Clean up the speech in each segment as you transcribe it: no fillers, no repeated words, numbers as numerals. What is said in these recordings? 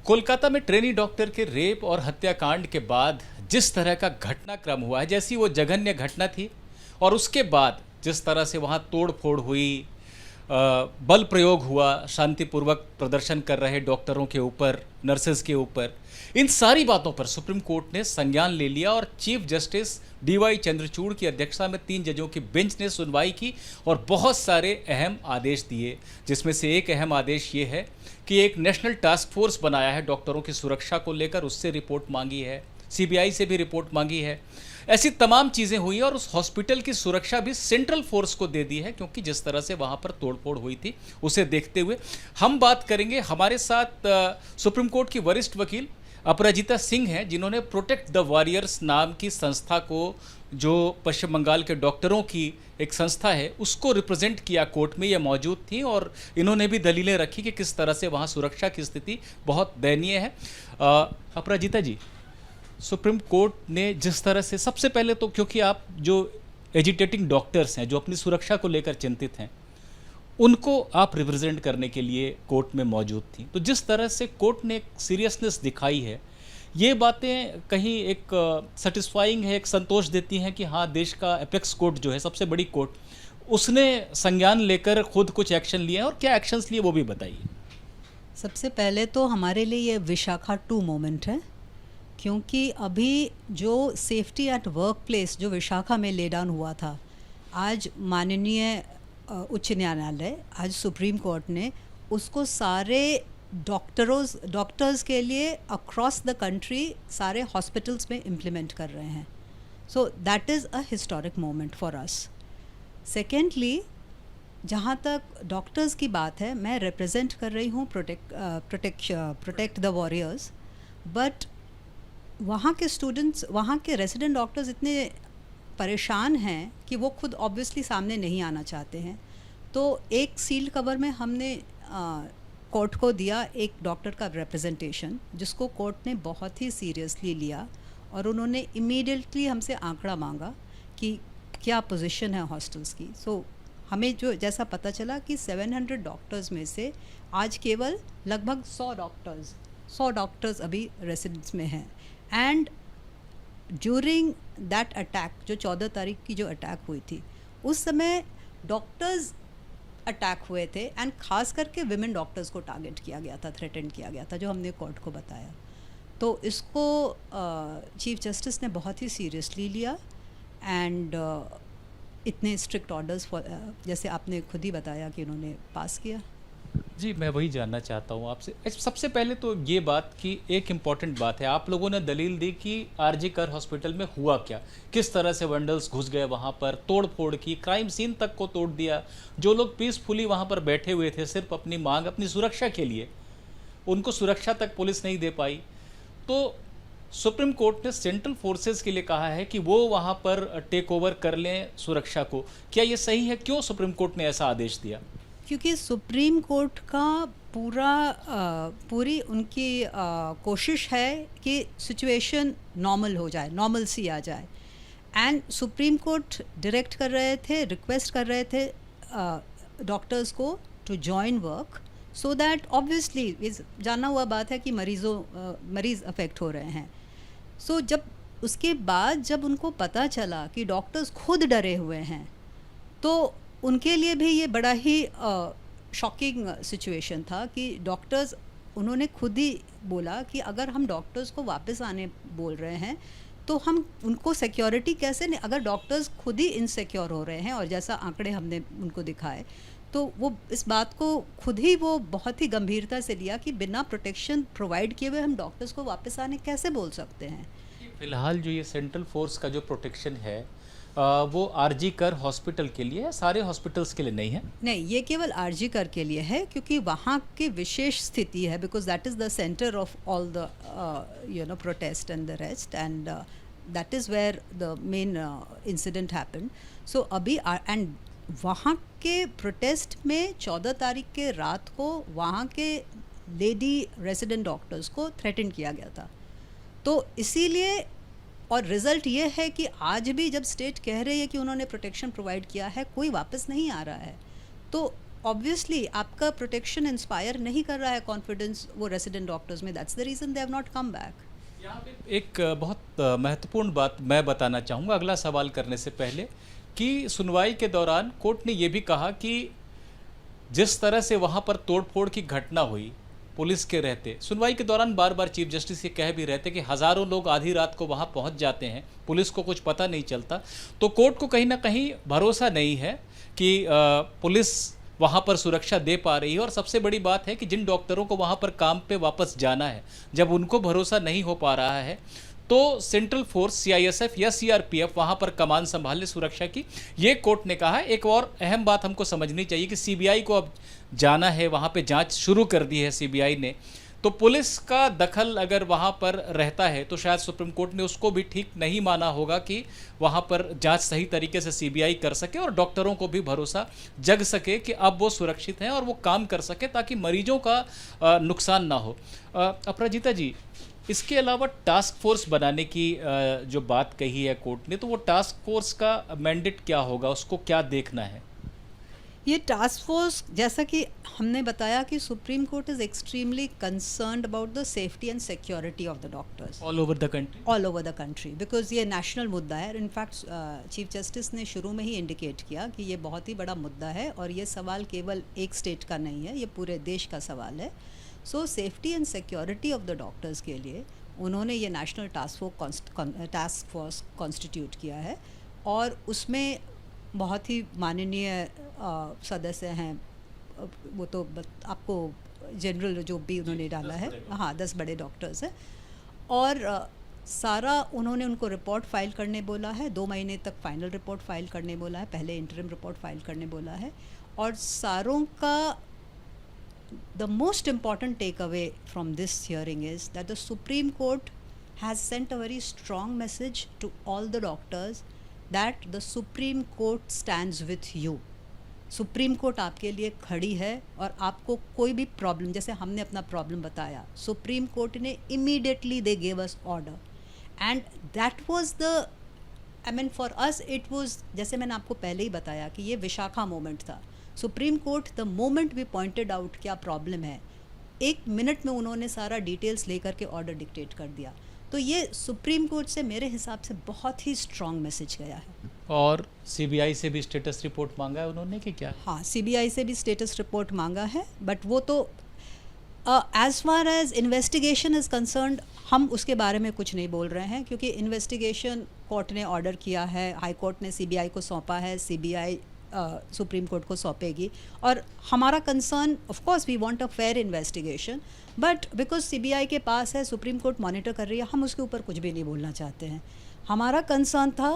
कोलकाता में trainee doctor के rape और हत्याकांड के बाद जिस तरह का घटनाक्रम हुआ है, जैसी वो जघन्य घटना थी और उसके बाद जिस तरह से वहाँ तोड़ फोड़ हुई, बल प्रयोग हुआ शांतिपूर्वक प्रदर्शन कर रहे डॉक्टरों के ऊपर, नर्सेज के ऊपर, इन सारी बातों पर सुप्रीम कोर्ट ने संज्ञान ले लिया और चीफ जस्टिस डीवाई चंद्रचूड़ की अध्यक्षता में 3 जजों की बेंच ने सुनवाई की और बहुत सारे अहम आदेश दिए, जिसमें से एक अहम आदेश ये है कि एक नेशनल टास्क फोर्स बनाया है डॉक्टरों की सुरक्षा को लेकर, उससे रिपोर्ट मांगी है, सीबीआई से भी रिपोर्ट मांगी है। ऐसी तमाम चीज़ें हुई और उस हॉस्पिटल की सुरक्षा भी सेंट्रल फोर्स को दे दी है, क्योंकि जिस तरह से वहाँ पर तोड़फोड़ हुई थी उसे देखते हुए हम बात करेंगे। हमारे साथ सुप्रीम कोर्ट की वरिष्ठ वकील अपराजिता सिंह हैं, जिन्होंने प्रोटेक्ट द वॉरियर्स नाम की संस्था को, जो पश्चिम बंगाल के डॉक्टरों की एक संस्था है, उसको रिप्रेजेंट किया कोर्ट में। ये मौजूद थी और इन्होंने भी दलीलें रखी कि किस तरह से वहाँ सुरक्षा की स्थिति बहुत दयनीय है। अपराजिता जी, सुप्रीम कोर्ट ने जिस तरह से, सबसे पहले तो क्योंकि आप जो एजिटेटिंग डॉक्टर्स हैं, जो अपनी सुरक्षा को लेकर चिंतित हैं, उनको आप रिप्रेजेंट करने के लिए कोर्ट में मौजूद थी, तो जिस तरह से कोर्ट ने एक सीरियसनेस दिखाई है, ये बातें कहीं एक सेटिस्फाइंग है, एक संतोष देती हैं कि हाँ, देश का एपेक्स कोर्ट जो है, सबसे बड़ी कोर्ट, उसने संज्ञान लेकर खुद कुछ एक्शन लिए हैं, और क्या एक्शंस लिए वो भी बताइए। सबसे पहले तो हमारे लिए ये विशाखा 2 मोमेंट है, क्योंकि अभी जो सेफ्टी एट वर्क प्लेस जो विशाखा में ले डाउन हुआ था, आज माननीय उच्च न्यायालय, आज सुप्रीम कोर्ट ने उसको सारे डॉक्टर्स के लिए अक्रॉस द कंट्री सारे हॉस्पिटल्स में इम्प्लीमेंट कर रहे हैं। So that is a historic moment for us. Secondly, जहाँ तक डॉक्टर्स की बात है, मैं रिप्रेजेंट कर रही हूँ प्रोटेक्ट द वॉरियर्स, बट वहाँ के स्टूडेंट्स, वहाँ के रेजिडेंट डॉक्टर्स इतने परेशान हैं कि वो खुद ऑब्वियसली सामने नहीं आना चाहते हैं। तो एक सील्ड कवर में हमने कोर्ट को दिया एक डॉक्टर का रिप्रेजेंटेशन, जिसको कोर्ट ने बहुत ही सीरियसली लिया और उन्होंने इमीडिएटली हमसे आंकड़ा मांगा कि क्या पोजीशन है हॉस्टल्स की। सो हमें जो जैसा पता चला कि 700 डॉक्टर्स में से आज केवल लगभग 100 डॉक्टर्स अभी रेसिडेंट्स में हैं। एंड ड्यूरिंग दैट अटैक, जो 14 तारीख की जो अटैक हुई थी, उस समय डॉक्टर्स अटैक हुए थे एंड ख़ास करके विमेन डॉक्टर्स को टारगेट किया गया था, थ्रेटन किया गया था, जो हमने कोर्ट को बताया। तो इसको चीफ जस्टिस ने बहुत ही सीरियसली लिया एंड इतने स्ट्रिक्ट ऑर्डर्स जैसे आपने खुद ही बताया कि उन्होंने पास किया। जी, मैं वही जानना चाहता हूँ आपसे। सबसे पहले तो ये बात की एक इम्पॉर्टेंट बात है, आप लोगों ने दलील दी कि आरजी कर हॉस्पिटल में हुआ क्या, किस तरह से वंडल्स घुस गए वहाँ पर, तोड़ फोड़ की, क्राइम सीन तक को तोड़ दिया। जो लोग पीसफुली वहाँ पर बैठे हुए थे सिर्फ अपनी मांग, अपनी सुरक्षा के लिए, उनको सुरक्षा तक पुलिस नहीं दे पाई। तो सुप्रीम कोर्ट ने सेंट्रल फोर्सेज के लिए कहा है कि वो वहाँ पर टेक ओवर कर लें सुरक्षा को। क्या ये सही है? क्यों सुप्रीम कोर्ट ने ऐसा आदेश दिया? क्योंकि सुप्रीम कोर्ट का पूरी उनकी कोशिश है कि सिचुएशन नॉर्मल हो जाए, नॉर्मल सी आ जाए। एंड सुप्रीम कोर्ट डायरेक्ट कर रहे थे, रिक्वेस्ट कर रहे थे डॉक्टर्स को to join work, so that obviously जाना हुआ बात है कि मरीज़ अफेक्ट हो रहे हैं। सो जब उसके बाद जब उनको पता चला कि डॉक्टर्स खुद डरे हुए हैं, तो उनके लिए भी ये बड़ा ही शॉकिंग सिचुएशन था कि डॉक्टर्स, उन्होंने खुद ही बोला कि अगर हम डॉक्टर्स को वापस आने बोल रहे हैं तो हम उनको सिक्योरिटी कैसे नहीं, अगर डॉक्टर्स खुद ही इनसिक्योर हो रहे हैं और जैसा आंकड़े हमने उनको दिखाए, तो वो इस बात को खुद ही वो बहुत ही गंभीरता से लिया कि बिना प्रोटेक्शन प्रोवाइड किए हुए हम डॉक्टर्स को वापस आने कैसे बोल सकते हैं। फिलहाल जो ये सेंट्रल फोर्स का जो प्रोटेक्शन है, वो आरजी कर हॉस्पिटल के लिए है, सारे हॉस्पिटल्स के लिए नहीं है? नहीं, ये केवल आरजी कर के लिए है, क्योंकि वहाँ की विशेष स्थिति है, because that is the centre of all the protest and the rest, and that is where the main incident happened. So अभी एंड वहाँ के प्रोटेस्ट में 14 तारीख के रात को वहाँ के लेडी रेजिडेंट डॉक्टर्स को थ्रेटन किया गया था। तो इसीलिए, और रिज़ल्ट ये है कि आज भी जब स्टेट कह रही है कि उन्होंने प्रोटेक्शन प्रोवाइड किया है, कोई वापस नहीं आ रहा है। तो ऑब्वियसली आपका प्रोटेक्शन इंस्पायर नहीं कर रहा है कॉन्फिडेंस वो रेसिडेंट डॉक्टर्स में, that's the reason they have not come back. यहाँ पे एक बहुत महत्वपूर्ण बात मैं बताना चाहूँगा अगला सवाल करने से पहले, कि सुनवाई के दौरान कोर्ट ने ये भी कहा कि जिस तरह से वहाँ पर तोड़फोड़ की घटना हुई पुलिस के रहते, सुनवाई के दौरान बार बार चीफ जस्टिस ये कह भी रहते कि हज़ारों लोग आधी रात को वहाँ पहुँच जाते हैं, पुलिस को कुछ पता नहीं चलता, तो कोर्ट को कहीं ना कहीं भरोसा नहीं है कि पुलिस वहाँ पर सुरक्षा दे पा रही है। और सबसे बड़ी बात है कि जिन डॉक्टरों को वहाँ पर काम पे वापस जाना है, जब उनको भरोसा नहीं हो पा रहा है, तो सेंट्रल फोर्स सीआईएसएफ या सीआरपीएफ वहाँ पर कमान संभाल ले सुरक्षा की, ये कोर्ट ने कहा है। एक और अहम बात हमको समझनी चाहिए कि सीबीआई को अब जाना है, वहाँ पे जांच शुरू कर दी है सीबीआई ने, तो पुलिस का दखल अगर वहाँ पर रहता है तो शायद सुप्रीम कोर्ट ने उसको भी ठीक नहीं माना होगा कि वहाँ पर जांच सही तरीके से सीबीआई कर सके और डॉक्टरों को भी भरोसा जग सके कि अब वो सुरक्षित हैं और वो काम कर सके ताकि मरीजों का नुकसान ना हो। अपराजिता जी, इसके अलावा टास्क फोर्स बनाने की जो बात कही है कोर्ट ने, तो वो टास्क फोर्स का मैंडेट क्या होगा, उसको क्या देखना है? ये टास्क फोर्स, जैसा कि हमने बताया कि supreme court is extremely concerned about the safety and security of the doctors all over the country, all over the country, because ये नेशनल मुद्दा है। इनफैक्ट चीफ जस्टिस ने शुरू में ही इंडिकेट किया कि ये बहुत ही बड़ा मुद्दा है और ये सवाल केवल एक स्टेट का नहीं है, ये पूरे देश का सवाल है। सो safety and security of the doctors के लिए उन्होंने ये नेशनल टास्क फोर्स कॉन्स्टिट्यूट किया है और उसमें बहुत ही माननीय सदस्य हैं। वो तो आपको जनरल जो भी उन्होंने डाला है, हाँ 10 बड़े डॉक्टर्स हैं और सारा उन्होंने उनको रिपोर्ट फाइल करने बोला है, 2 महीने तक फाइनल रिपोर्ट फाइल करने बोला है, पहले इंटरिम रिपोर्ट फाइल करने बोला है। और सारों का the most important takeaway from this hearing is that the Supreme Court has sent a very strong message to all the doctors that the Supreme Court stands with you. Supreme court आपके लिए खड़ी है और आपको कोई भी problem, जैसे हमने अपना प्रॉब्लम बताया, सुप्रीम कोर्ट ने immediately they gave us order and that was the, I mean for us it was, जैसे मैंने आपको पहले ही बताया कि ये विशाखा मोमेंट था। Supreme court the moment we pointed out क्या प्रॉब्लम है, 1 मिनट में उन्होंने सारा डिटेल्स लेकर के ऑर्डर डिक्टेट कर दिया। तो ये सुप्रीम कोर्ट से मेरे हिसाब से बहुत ही स्ट्रॉन्ग मैसेज गया है। और सीबीआई से भी स्टेटस रिपोर्ट मांगा है उन्होंने कि क्या? हाँ, सीबीआई से भी स्टेटस रिपोर्ट मांगा है, बट वो तो as far as investigation is concerned हम उसके बारे में कुछ नहीं बोल रहे हैं, क्योंकि इन्वेस्टिगेशन कोर्ट ने ऑर्डर किया है, हाई कोर्ट ने सीबीआई को सौंपा है, सीबीआई सुप्रीम कोर्ट को सौंपेगी। और हमारा concern, of course we want a fair investigation, but because CBI के पास है, सुप्रीम कोर्ट मॉनिटर कर रही है, हम उसके ऊपर कुछ भी नहीं बोलना चाहते हैं। हमारा कंसर्न था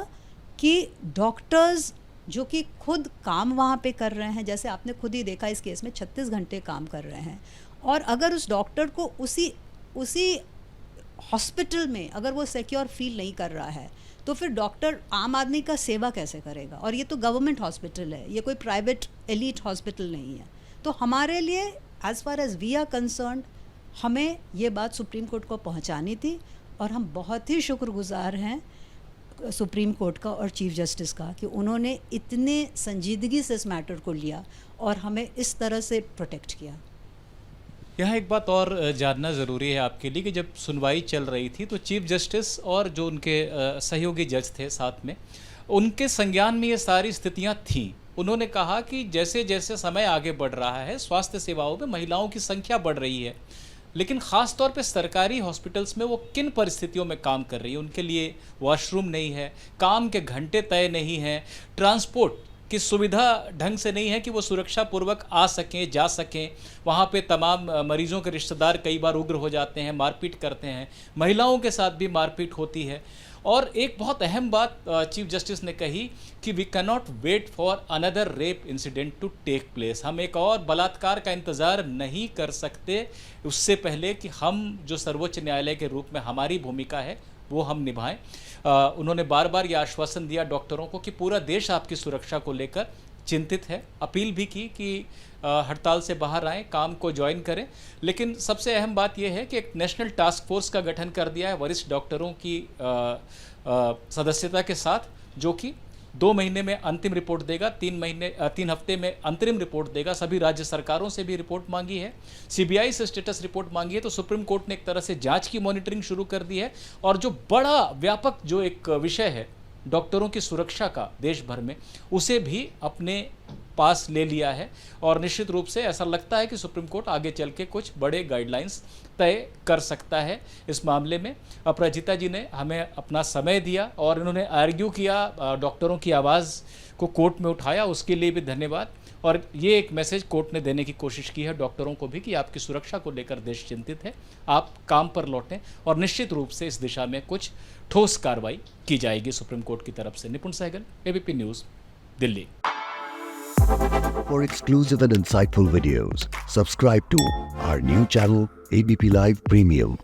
कि डॉक्टर्स जो कि खुद काम वहाँ पे कर रहे हैं, जैसे आपने खुद ही देखा इस केस में 36 घंटे काम कर रहे हैं, और अगर उस डॉक्टर को उसी हॉस्पिटल में अगर वो सिक्योर फील नहीं कर रहा है, तो फिर डॉक्टर आम आदमी का सेवा कैसे करेगा? और ये तो गवर्नमेंट हॉस्पिटल है, ये कोई प्राइवेट एलीट हॉस्पिटल नहीं है। तो हमारे लिए as far as we are concerned, हमें ये बात सुप्रीम कोर्ट को पहुंचानी थी और हम बहुत ही शुक्रगुजार हैं सुप्रीम कोर्ट का और चीफ जस्टिस का कि उन्होंने इतने संजीदगी से इस मैटर को लिया और हमें इस तरह से प्रोटेक्ट किया। यहाँ एक बात और जानना ज़रूरी है आपके लिए कि जब सुनवाई चल रही थी तो चीफ जस्टिस और जो उनके सहयोगी जज थे साथ में, उनके संज्ञान में ये सारी स्थितियाँ थीं। उन्होंने कहा कि जैसे जैसे समय आगे बढ़ रहा है, स्वास्थ्य सेवाओं में महिलाओं की संख्या बढ़ रही है, लेकिन ख़ास तौर पे सरकारी हॉस्पिटल्स में वो किन परिस्थितियों में काम कर रही है, उनके लिए वॉशरूम नहीं है, काम के घंटे तय नहीं हैं, ट्रांसपोर्ट की सुविधा ढंग से नहीं है कि वो सुरक्षा पूर्वक आ सकें, जा सकें। वहाँ पे तमाम मरीजों के रिश्तेदार कई बार उग्र हो जाते हैं, मारपीट करते हैं, महिलाओं के साथ भी मारपीट होती है। और एक बहुत अहम बात चीफ जस्टिस ने कही कि we can not wait for another rape incident to take place. हम एक और बलात्कार का इंतज़ार नहीं कर सकते उससे पहले कि हम जो सर्वोच्च न्यायालय के रूप में हमारी भूमिका है वो हम निभाएं। उन्होंने बार बार ये आश्वासन दिया डॉक्टरों को कि पूरा देश आपकी सुरक्षा को लेकर चिंतित है। अपील भी की कि हड़ताल से बाहर आएँ, काम को ज्वाइन करें। लेकिन सबसे अहम बात यह है कि एक नेशनल टास्क फोर्स का गठन कर दिया है वरिष्ठ डॉक्टरों की सदस्यता के साथ, जो कि 2 महीने में अंतिम रिपोर्ट देगा, 3 हफ्ते में अंतरिम रिपोर्ट देगा। सभी राज्य सरकारों से भी रिपोर्ट मांगी है, सीबीआई से स्टेटस रिपोर्ट मांगी है। तो सुप्रीम कोर्ट ने एक तरह से जांच की मॉनिटरिंग शुरू कर दी है। और जो बड़ा व्यापक जो एक विषय है डॉक्टरों की सुरक्षा का देश भर में, उसे भी अपने पास ले लिया है। और निश्चित रूप से ऐसा लगता है कि सुप्रीम कोर्ट आगे चल के कुछ बड़े गाइडलाइंस तय कर सकता है इस मामले में। अपराजिता जी ने हमें अपना समय दिया और इन्होंने आर्ग्यू किया, डॉक्टरों की आवाज़ को कोर्ट में उठाया, उसके लिए भी धन्यवाद। और ये एक मैसेज कोर्ट ने देने की कोशिश की है डॉक्टरों को भी कि आपकी सुरक्षा को लेकर देश चिंतित है, आप काम पर लौटें और निश्चित रूप से इस दिशा में कुछ ठोस कार्रवाई की जाएगी सुप्रीम कोर्ट की तरफ से। Nipun Sehgal, ABP news, Delhi. For exclusive and insightful videos, subscribe to our new channel ABP Live Premium.